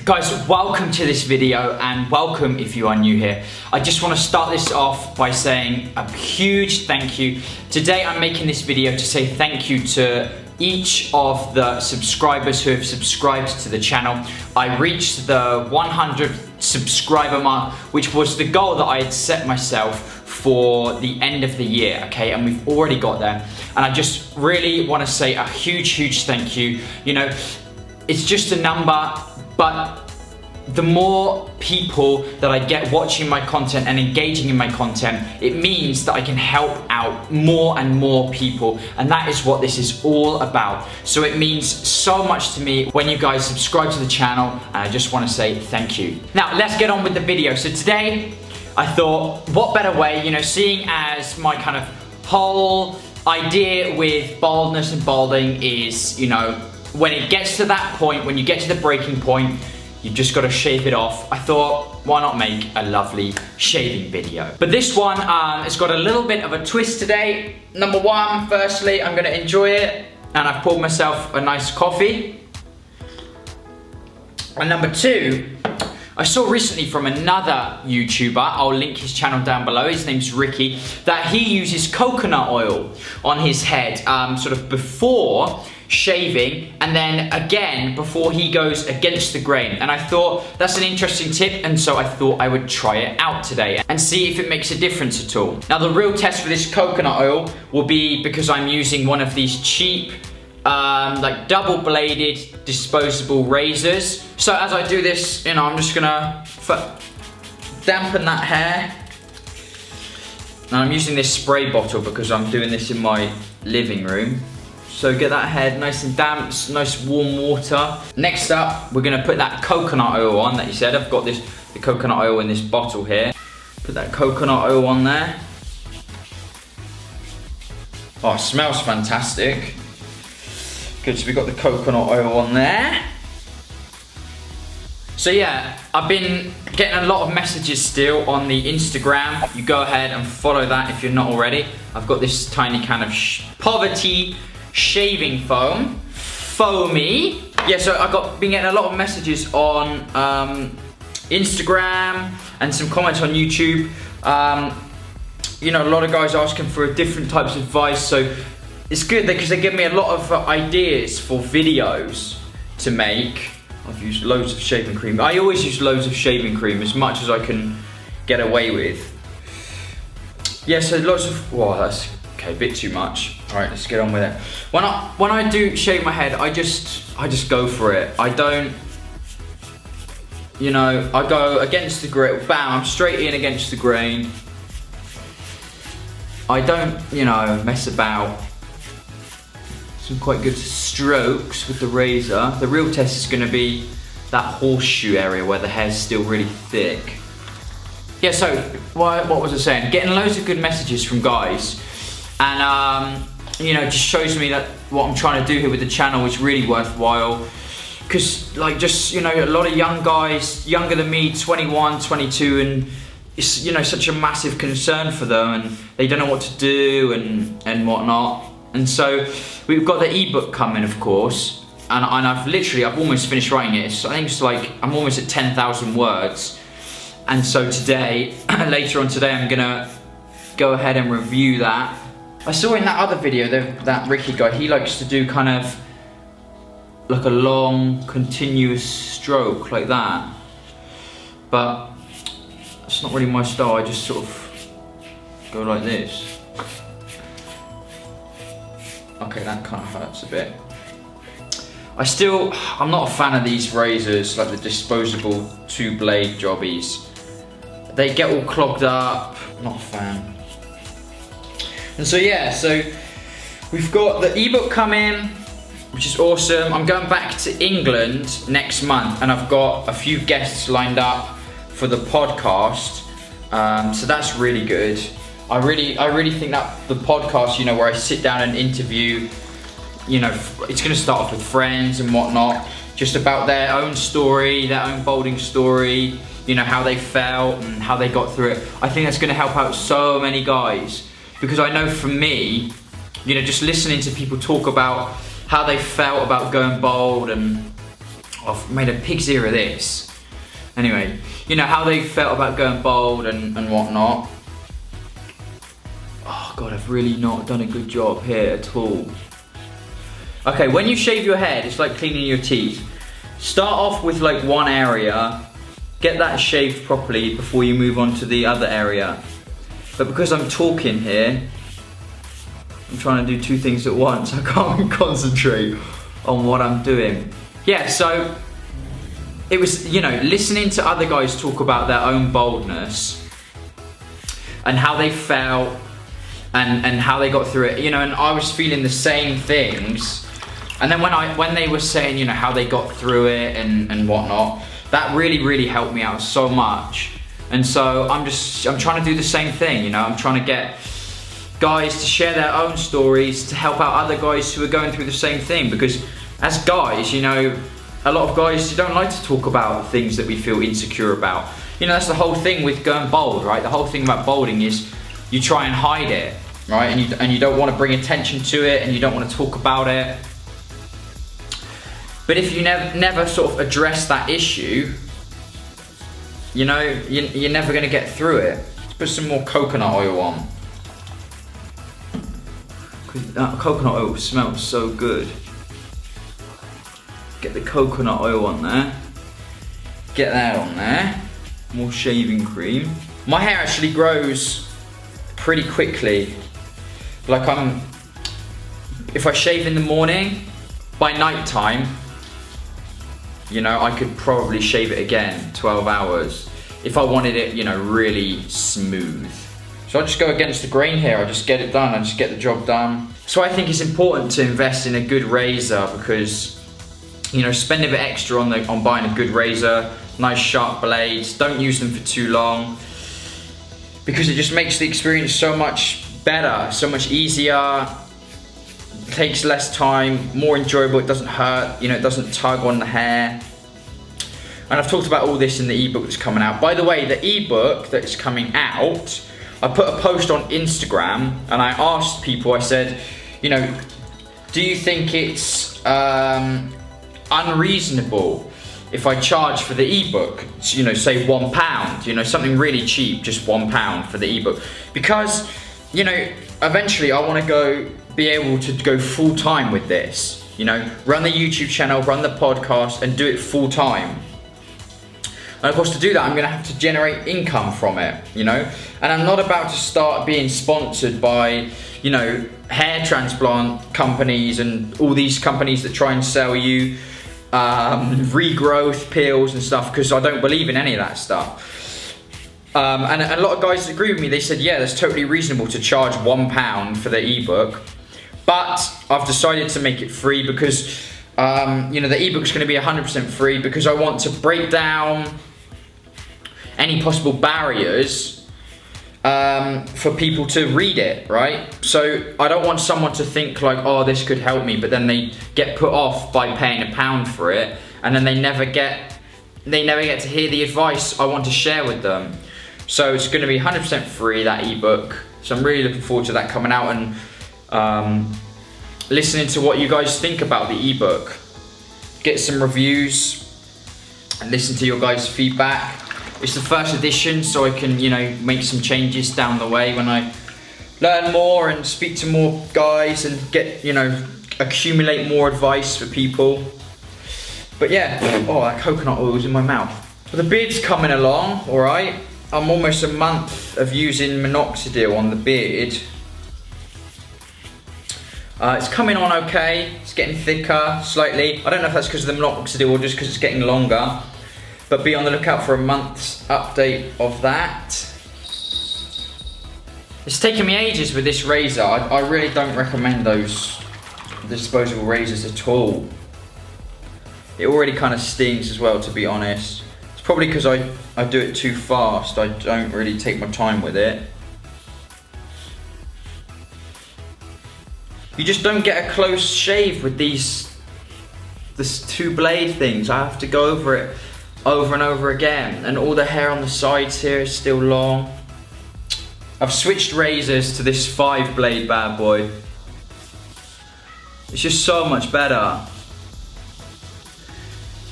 Guys, welcome to this video and welcome if you are new here. I just want to start this off by saying a huge thank you. Today I'm making this video to say thank you to each of the subscribers who have subscribed to the channel. I reached the 100 subscriber mark, which was the goal that I had set myself for the end of the year, okay, and we've already got there. And I just really want to say a huge thank you. You know, it's just a number, but the more people that I get watching my content and engaging in my content, it means that I can help out more and more people, and that is what this is all about. So it means so much to me when you guys subscribe to the channel, and I just want to say thank you. Now let's get on with the video. So today I thought, what better way, you know, seeing as my kind of whole idea with baldness and balding is, you know, when it gets to that point, when you get to the breaking point, you've just got to shave it off. I thought, why not make a lovely shaving video? But this one has got a little bit of a twist today. Number one, firstly, I'm going to enjoy it, and I've poured myself a nice coffee. And number two, I saw recently from another YouTuber, I'll link his channel down below, his name's Ricky, that he uses coconut oil on his head, sort of before shaving, and then again before he goes against the grain. And I thought that's an interesting tip, and so I thought I would try it out today and see if it makes a difference at all. Now the real test for this coconut oil will be, because I'm using one of these cheap like double-bladed disposable razors. So as I do this, you know, I'm just gonna dampen that hair. And I'm using this spray bottle because I'm doing this in my living room. So get that head nice and damp, nice warm water. Next up, we're gonna put that coconut oil on that you said. I've got the coconut oil in this bottle here. Put that coconut oil on there. Oh, it smells fantastic. Good, so we've got the coconut oil on there. So yeah, I've been getting a lot of messages still on the Instagram. You go ahead and follow that if you're not already. I've got this tiny can of poverty shaving foam. Foamy. Yeah, so I've been getting a lot of messages on Instagram and some comments on YouTube. You know, a lot of guys asking for different types of advice, so it's good because they give me a lot of ideas for videos to make. I've used loads of shaving cream. I always use loads of shaving cream, as much as I can get away with. Yeah, so lots of, wow, that's okay, a bit too much. All right, let's get on with it. When I do shave my head, I just go for it. I don't, you know, I go against the grain. Bam, I'm straight in against the grain. I don't, you know, mess about. Some quite good strokes with the razor. The real test is going to be that horseshoe area where the hair's still really thick. Yeah, so what was I saying? Getting loads of good messages from guys, and you know, just shows me that what I'm trying to do here with the channel is really worthwhile. Because like, just, you know, a lot of young guys, younger than me, 21, 22, and it's, you know, such a massive concern for them, and they don't know what to do and whatnot. And so we've got the ebook coming, of course, and I've almost finished writing it. So I think it's like, I'm almost at 10,000 words. And so today, later on today, I'm gonna go ahead and review that. I saw in that other video, that Ricky guy, he likes to do kind of like a long, continuous stroke like that. But it's not really my style, I just sort of go like this. Okay, that kind of hurts a bit. I'm not a fan of these razors, like the disposable 2-blade jobbies. They get all clogged up, not a fan. And so yeah, so we've got the ebook coming, which is awesome. I'm going back to England next month, and I've got a few guests lined up for the podcast. So that's really good. I really think that the podcast, you know, where I sit down and interview, you know, it's gonna start off with friends and whatnot, just about their own story, their own balding story, you know, how they felt and how they got through it. I think that's gonna help out so many guys, because I know for me, you know, just listening to people talk about how they felt about going bald and I've made a pig's ear of this. Anyway, you know how they felt about going bald and whatnot. Oh God, I've really not done a good job here at all. Okay, when you shave your head, it's like cleaning your teeth. Start off with like one area, get that shaved properly before you move on to the other area. But because I'm talking here, I'm trying to do two things at once. I can't concentrate on what I'm doing. Yeah, so it was, you know, listening to other guys talk about their own baldness and how they felt and how they got through it, you know, and I was feeling the same things. And then when they were saying, you know, how they got through it and whatnot, that really helped me out so much. And so I'm trying to do the same thing, you know, I'm trying to get guys to share their own stories to help out other guys who are going through the same thing, because as guys, you know, a lot of guys don't like to talk about things that we feel insecure about. You know, that's the whole thing with going bald, right? The whole thing about balding is you try and hide it, right? And you don't want to bring attention to it, and you don't want to talk about it. But if you never sort of address that issue, you know, you're never going to get through it. Let's put some more coconut oil on. That coconut oil smells so good. Get the coconut oil on there. Get that on there. More shaving cream. My hair actually grows pretty quickly. Like if I shave in the morning, by night time, you know, I could probably shave it again, 12 hours. If I wanted it, you know, really smooth. So I just go against the grain here, I just get it done, I just get the job done. So I think it's important to invest in a good razor because, you know, spend a bit extra on buying a good razor, nice sharp blades, don't use them for too long because it just makes the experience so much better, so much easier, takes less time, more enjoyable, it doesn't hurt, you know, it doesn't tug on the hair. And I've talked about all this in the ebook that's coming out. By the way, the ebook that's coming out, I put a post on Instagram and I asked people, I said, you know, do you think it's unreasonable if I charge for the ebook, you know, say £1, you know, something really cheap, just £1 for the ebook? Because, you know, eventually I want to be able to go full time with this, you know, run the YouTube channel, run the podcast and do it full time. And of course to do that, I'm gonna have to generate income from it, you know? And I'm not about to start being sponsored by, you know, hair transplant companies and all these companies that try and sell you regrowth pills and stuff, because I don't believe in any of that stuff. And a lot of guys agree with me. They said, yeah, that's totally reasonable to charge £1 for the ebook. But I've decided to make it free because, you know, the ebook's gonna be 100% free because I want to break down any possible barriers for people to read it, right? So I don't want someone to think like, oh, this could help me, but then they get put off by paying £1 for it, and then they never get to hear the advice I want to share with them. So it's going to be 100% free, that ebook. So I'm really looking forward to that coming out and listening to what you guys think about the ebook. Get some reviews and listen to your guys' feedback. It's the first edition, so I can, you know, make some changes down the way when I learn more and speak to more guys and get, you know, accumulate more advice for people. But yeah, oh, that coconut oil's in my mouth. So the beard's coming along, all right. I'm almost a month of using minoxidil on the beard. It's coming on okay. It's getting thicker slightly. I don't know if that's because of the minoxidil or just because it's getting longer. But be on the lookout for a month's update of that. It's taken me ages with this razor. I really don't recommend those disposable razors at all. It already kind of stings as well, to be honest. It's probably because I do it too fast. I don't really take my time with it. You just don't get a close shave with this two blade things. I have to go over it over and over again, and all the hair on the sides here is still long. I've switched razors to this 5-blade bad boy. It's just so much better.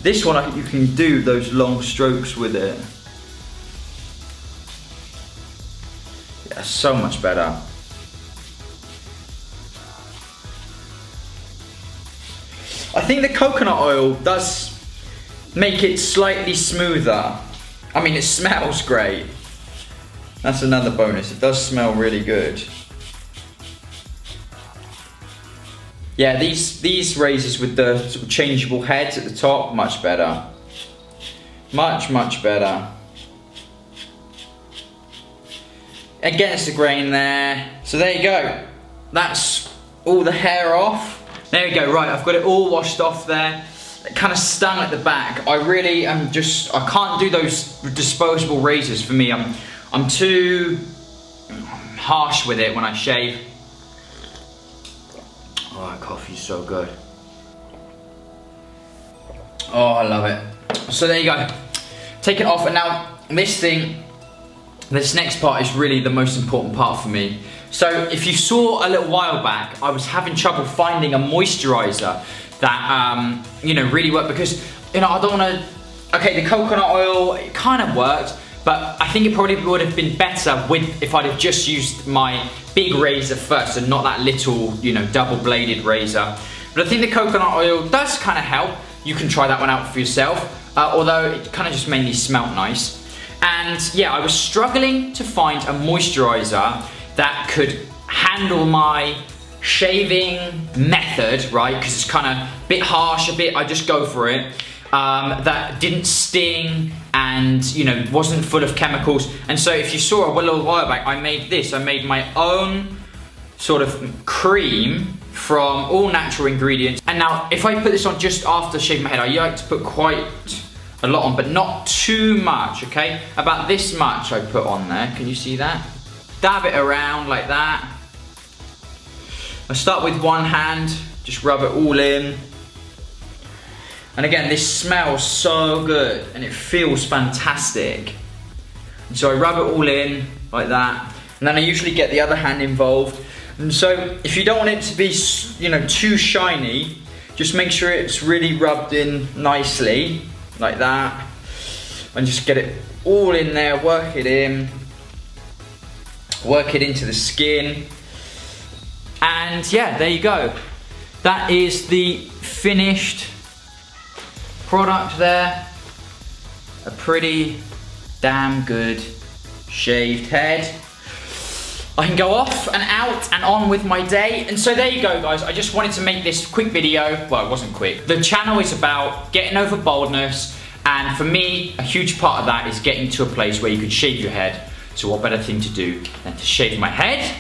This one, you can do those long strokes with it. Yeah, so much better. I think the coconut oil does make it slightly smoother. I mean, it smells great. That's another bonus. It does smell really good. Yeah, these razors with the sort of changeable heads at the top, much better. Much, much better. Against the grain there. So there you go. That's all the hair off. There we go, right, I've got it all washed off there. It kind of stung at the back. I really am I can't do those disposable razors for me. I'm too harsh with it when I shave. Oh, that coffee's so good. Oh, I love it. So there you go. Take it off, and now this next part is really the most important part for me. So if you saw a little while back, I was having trouble finding a moisturizer that really worked, because I don't want to. Okay, the coconut oil, it kind of worked, but I think it probably would have been better if I'd have just used my big razor first and not that little double-bladed razor. But I think the coconut oil does kind of help. You can try that one out for yourself, although it kind of just mainly smelled nice. And yeah, I was struggling to find a moisturizer that could handle my shaving method, right? Because it's kind of a bit harsh, I just go for it. That didn't sting and wasn't full of chemicals. And so if you saw a little while back, I made my own sort of cream from all natural ingredients. And now if I put this on just after shaving my head, I like to put quite a lot on, but not too much, okay? About this much I put on there, can you see that? Dab it around like that. I start with one hand, just rub it all in. And again, this smells so good and it feels fantastic. And so I rub it all in like that. And then I usually get the other hand involved. And so if you don't want it to be, too shiny, just make sure it's really rubbed in nicely like that. And just get it all in there, work it in. Work it into the skin. And yeah, there you go. That is the finished product there. A pretty damn good shaved head. I can go off and out and on with my day. And so there you go, guys. I just wanted to make this quick video. Well, it wasn't quick. The channel is about getting over baldness. And for me, a huge part of that is getting to a place where you can shave your head. So what better thing to do than to shave my head?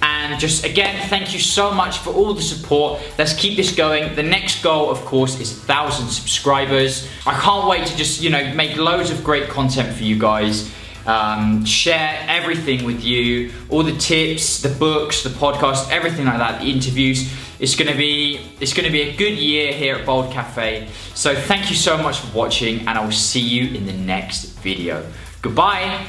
And just again, thank you so much for all the support. Let's keep this going. The next goal, of course, is 1,000 subscribers. I can't wait to just, make loads of great content for you guys. Share everything with you, all the tips, the books, the podcast, everything like that, the interviews. It's gonna be a good year here at Baldcafe. So thank you so much for watching, and I will see you in the next video. Goodbye.